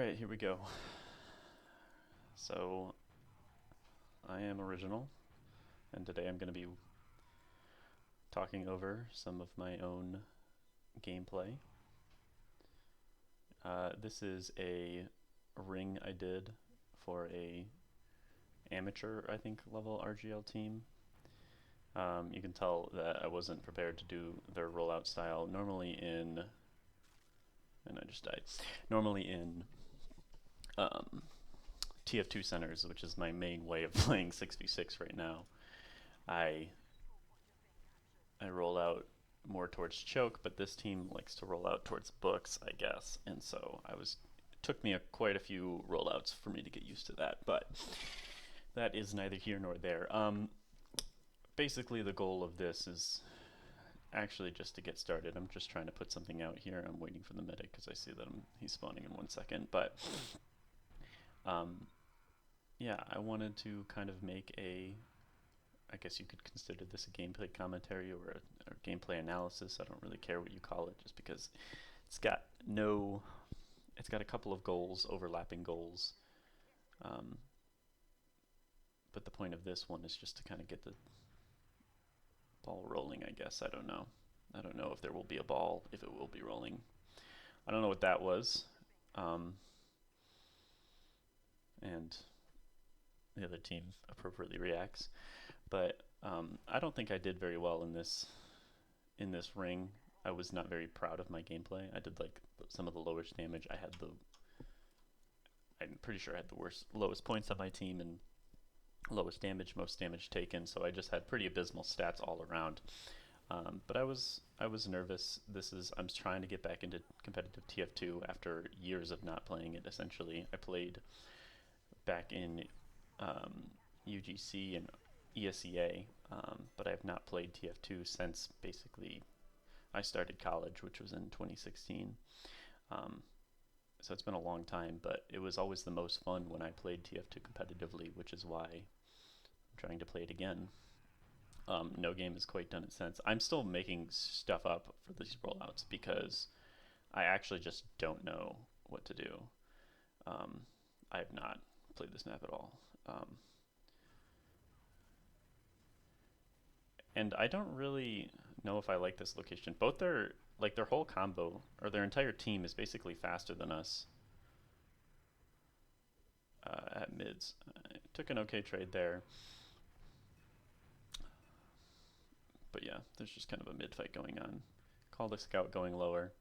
Alright, here we go. So, I am Original, and today I'm going to be talking over some of my own gameplay. This is a ring I did for a amateur, I think, level RGL team. You can tell that I wasn't prepared to do their rollout style. And I just died. Normally in TF2 centers, which is my main way of playing 6v6 right now, I I roll out more towards choke, but this team likes to roll out towards books, I guess. And so it took me quite a few rollouts for me to get used to that, but that is neither here nor there. Basically, the goal of this is actually just to get started. I'm just trying to put something out here. I'm waiting for the medic because I see that he's spawning in 1 second. But yeah, I wanted to kind of make I guess you could consider this a gameplay commentary or a gameplay analysis. I don't really care what you call it, just because it's got a couple of goals, overlapping goals. But the point of this one is just to kind of get the ball rolling, I guess. I don't know. I don't know if there will be a ball, if it will be rolling. I don't know what that was. And the other team appropriately reacts. But I don't think I did very well in this ring. I was not very proud of my gameplay. I did like some of the lowest damage. I'm pretty sure I had the lowest points on my team and lowest damage, most damage taken. So I just had pretty abysmal stats all around. But I was nervous. I'm trying to get back into competitive TF2 after years of not playing it. Essentially, I played back in UGC and ESEA, but I have not played TF2 since basically I started college, which was in 2016. So it's been a long time, but it was always the most fun when I played TF2 competitively, which is why I'm trying to play it again. No game has quite done it since. I'm still making stuff up for these rollouts because I actually just don't know what to do. I have not played this map at all. And I don't really know if I like this location. Both their whole combo, or their entire team, is basically faster than us at mids. Took an okay trade there. But yeah, there's just kind of a mid fight going on. Call the scout going lower.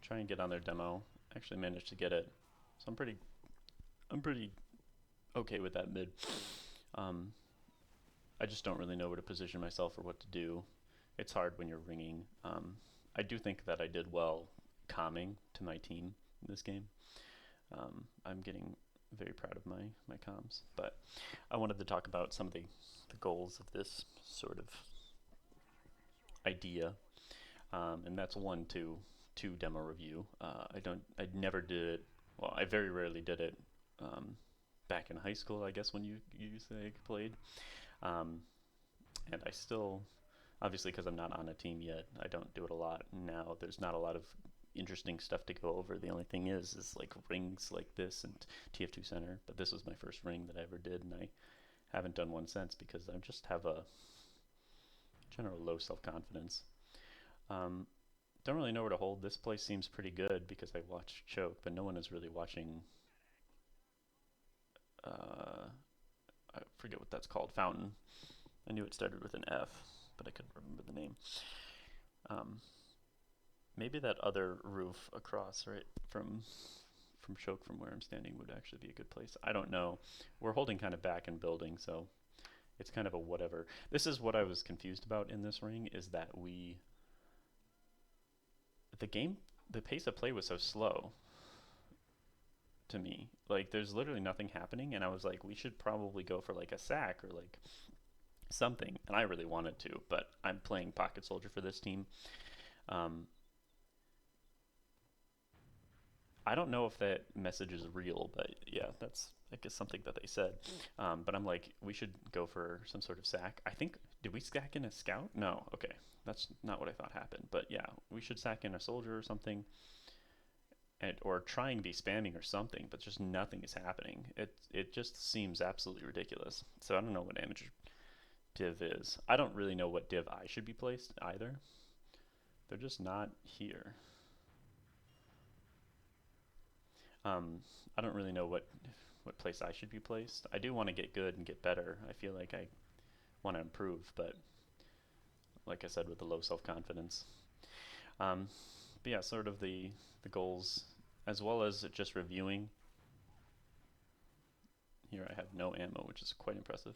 Try and get on their demo. Actually managed to get it. So I'm pretty okay with that mid. I just don't really know where to position myself or what to do. It's hard when you're ringing. I do think that I did well calming to my team in this game. I'm getting very proud of my comms, but I wanted to talk about some of the goals of this sort of idea, and that's two demo review. I never did it. Well, I very rarely did it back in high school, I guess, when you say I played. And I still, obviously, because I'm not on a team yet, I don't do it a lot now. There's not a lot of interesting stuff to go over. The only thing is like rings like this and TF2 Center. But this was my first ring that I ever did, and I haven't done one since because I just have a general low self-confidence. Don't really know where to hold. This place seems pretty good because I watched choke, but no one is really watching. I forget what that's called. Fountain. I knew it started with an F, but I couldn't remember the name. Maybe that other roof across, right, from choke from where I'm standing would actually be a good place. I don't know. We're holding kind of back and building, so it's kind of a whatever. This is what I was confused about in this ring, is that the pace of play was so slow to me. Like, there's literally nothing happening, and I was like, we should probably go for like a sack or like something. And I really wanted to, but I'm playing pocket soldier for this team. I don't know if that message is real, but yeah, that's, I guess, something that they said. But I'm like, we should go for some sort of sack. I think, did we sack in a scout? No, okay. That's not what I thought happened. But yeah, we should sack in a soldier or something. or trying to be spamming or something, but just nothing is happening. It just seems absolutely ridiculous. So I don't know what amateur div is. I don't really know what div I should be placed either. They're just not here. I don't really know what place I should be placed. I do want to get good and get better. I feel like I want to improve, but like I said, with the low self-confidence. But yeah, sort of the goals, as well as just reviewing. Here I have no ammo, which is quite impressive.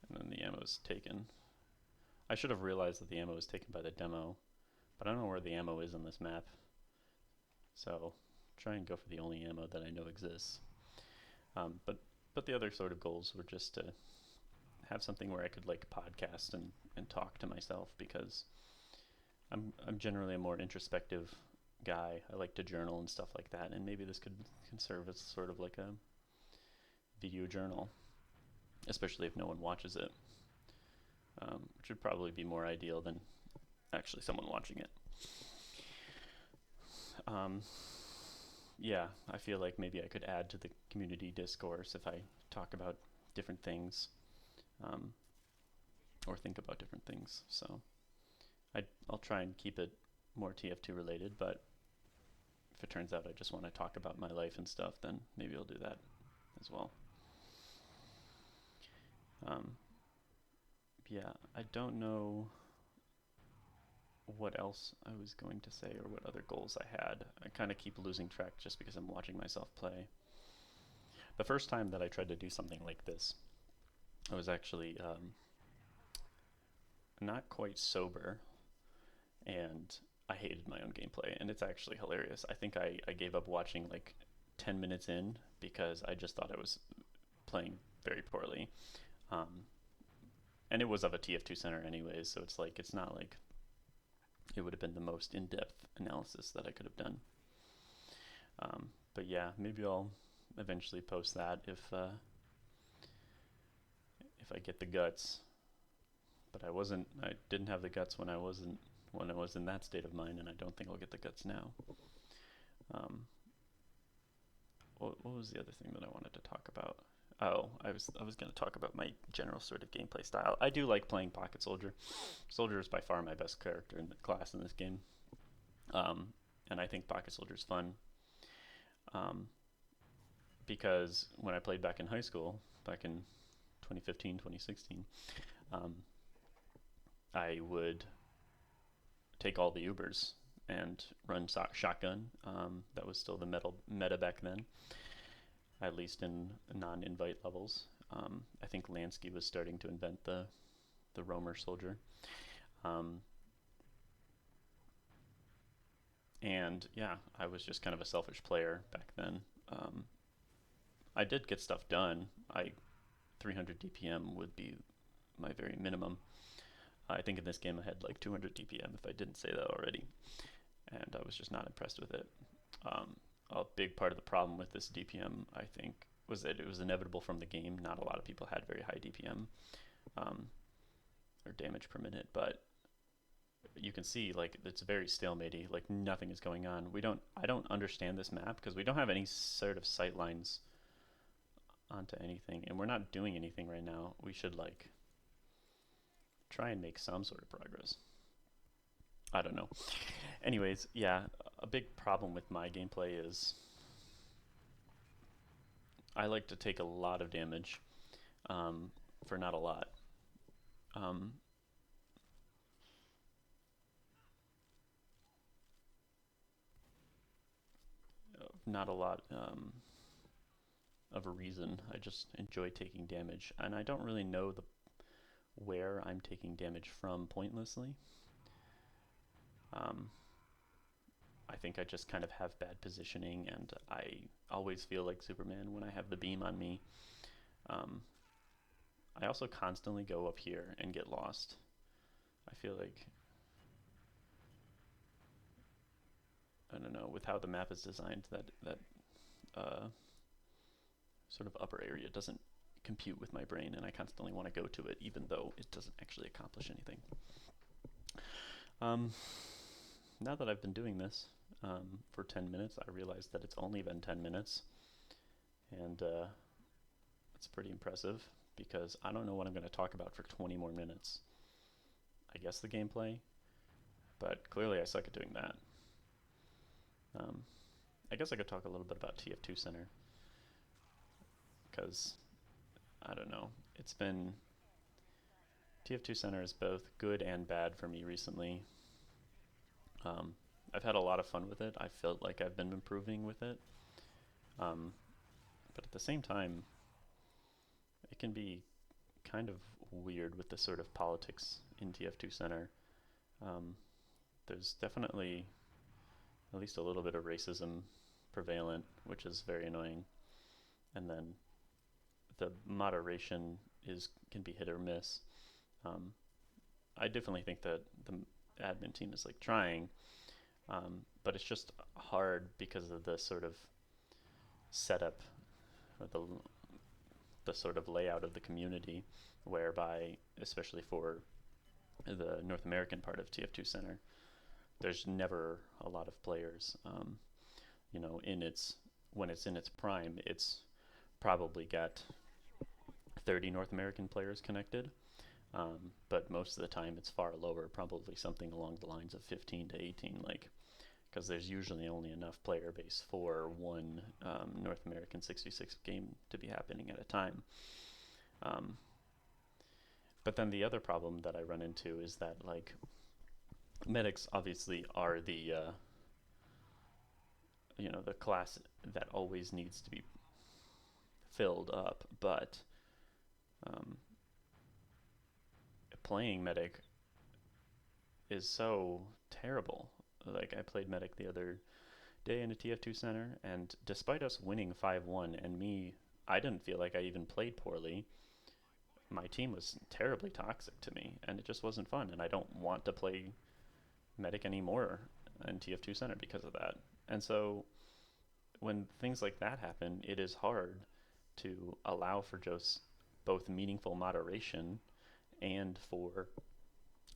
And then the ammo is taken. I should have realized that the ammo is taken by the demo, but I don't know where the ammo is on this map. So try and go for the only ammo that I know exists. But the other sort of goals were just to have something where I could like podcast and talk to myself, because I'm generally a more introspective guy. I like to journal and stuff like that, and maybe this can serve as sort of like a video journal, especially if no one watches it, which would probably be more ideal than actually someone watching it. Yeah, I feel like maybe I could add to the community discourse if I talk about different things, or think about different things. So I'll try and keep it more TF2 related, but if it turns out I just want to talk about my life and stuff, then maybe I'll do that as well. Yeah, I don't know what else I was going to say or what other goals I had. I kind of keep losing track just because I'm watching myself play. The first time that I tried to do something like this, I was actually not quite sober, and I hated my own gameplay, and it's actually hilarious. I think I gave up watching like 10 minutes in because I just thought I was playing very poorly. And it was of a TF2 center anyways, so it's like, it's not like it would have been the most in-depth analysis that I could have done. But yeah, maybe I'll eventually post that if I get the guts. But I didn't have the guts when I was in that state of mind, and I don't think I'll get the guts now. What was the other thing that I wanted to talk about? Oh, I was going to talk about my general sort of gameplay style. I do like playing Pocket Soldier. Soldier is by far my best character in the class in this game, and I think Pocket Soldier is fun. Because when I played back in high school, back in 2015, 2016, I would take all the Ubers and run shotgun. That was still the meta back then, at least in non-invite levels. I think Lansky was starting to invent the roamer soldier. And yeah, I was just kind of a selfish player back then. I did get stuff done. 300 DPM would be my very minimum. I think in this game I had like 200 DPM, if I didn't say that already, and I was just not impressed with it. A big part of the problem with this DPM, I think, was that it was inevitable from the game. Not a lot of people had very high DPM, or damage per minute, but you can see like it's very stalematy, like nothing is going on. I don't understand this map because we don't have any sort of sight lines onto anything, and we're not doing anything right now. We should like try and make some sort of progress. I don't know. Anyways, yeah, a big problem with my gameplay is I like to take a lot of damage for not a lot. Not a lot of a reason. I just enjoy taking damage, and I don't really know where I'm taking damage from pointlessly. I think I just kind of have bad positioning, and I always feel like Superman when I have the beam on me. I also constantly go up here and get lost. I feel like, I don't know, with how the map is designed, that sort of upper area doesn't compute with my brain, and I constantly want to go to it even though it doesn't actually accomplish anything. Now that I've been doing this, for 10 minutes. I realized that it's only been 10 minutes, and it's pretty impressive because I don't know what I'm going to talk about for 20 more minutes. I guess the gameplay, but clearly I suck at doing that. Um, I guess I could talk a little bit about TF2 Center because I don't know. It's been TF2 Center is both good and bad for me recently. Um, I've had a lot of fun with it. I felt like I've been improving with it. Um, but at the same time, it can be kind of weird with the sort of politics in TF2 Center. Um, there's definitely at least a little bit of racism prevalent, which is very annoying. And then the moderation can be hit or miss. Um, I definitely think that the admin team is like trying, but it's just hard because of the sort of setup, or the sort of layout of the community, whereby, especially for the North American part of TF2 Center, there's never a lot of players. You know, when it's in its prime, it's probably got 30 North American players connected, but most of the time it's far lower, probably something along the lines of 15 to 18, like, because there's usually only enough player base for one North American 66 game to be happening at a time. But then the other problem that I run into is that, like, medics obviously are the class that always needs to be filled up, but um, playing medic is so terrible. Like, I played medic the other day in a TF2 center, and despite us winning 5-1 and I didn't feel like I even played poorly. My team was terribly toxic to me, and it just wasn't fun, and I don't want to play medic anymore in TF2 center because of that. And so when things like that happen, it is hard to allow for just both meaningful moderation and for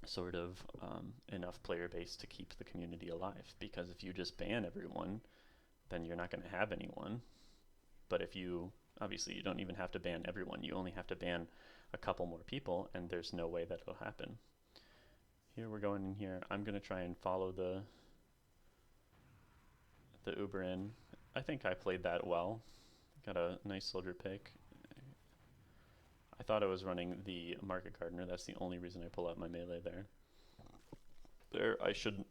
sort of enough player base to keep the community alive. Because if you just ban everyone, then you're not going to have anyone. But if obviously you don't even have to ban everyone, you only have to ban a couple more people, and there's no way that it'll happen. Here we're going in here. I'm going to try and follow the Uber in. I think I played that well. Got a nice soldier pick. I thought I was running the Market Gardener. That's the only reason I pull out my melee there. There, I should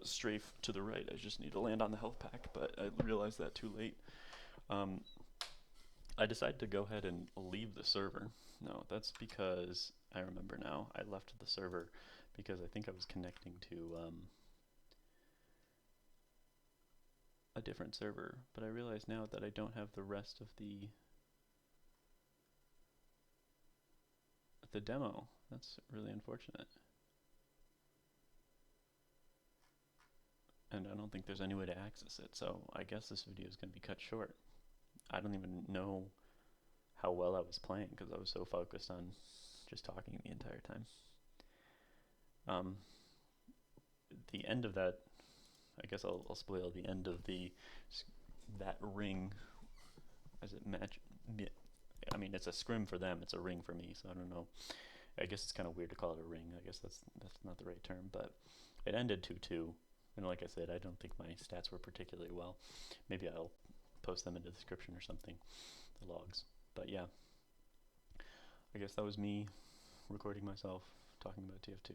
strafe to the right. I just need to land on the health pack, but I realized that too late. I decided to go ahead and leave the server. No, that's because I remember now. I left the server because I think I was connecting to a different server, but I realize now that I don't have the rest of the demo. That's really unfortunate. And I don't think there's any way to access it, so I guess this video is going to be cut short. I don't even know how well I was playing because I was so focused on just talking the entire time. The end of that, I guess I'll spoil the end of that ring as it match. I mean, it's a scrim for them, it's a ring for me, so I don't know. I guess it's kind of weird to call it a ring. I guess that's not the right term, but it ended 2-2. And like I said, I don't think my stats were particularly well. Maybe I'll post them in the description or something, the logs. But yeah, I guess that was me recording myself talking about TF2.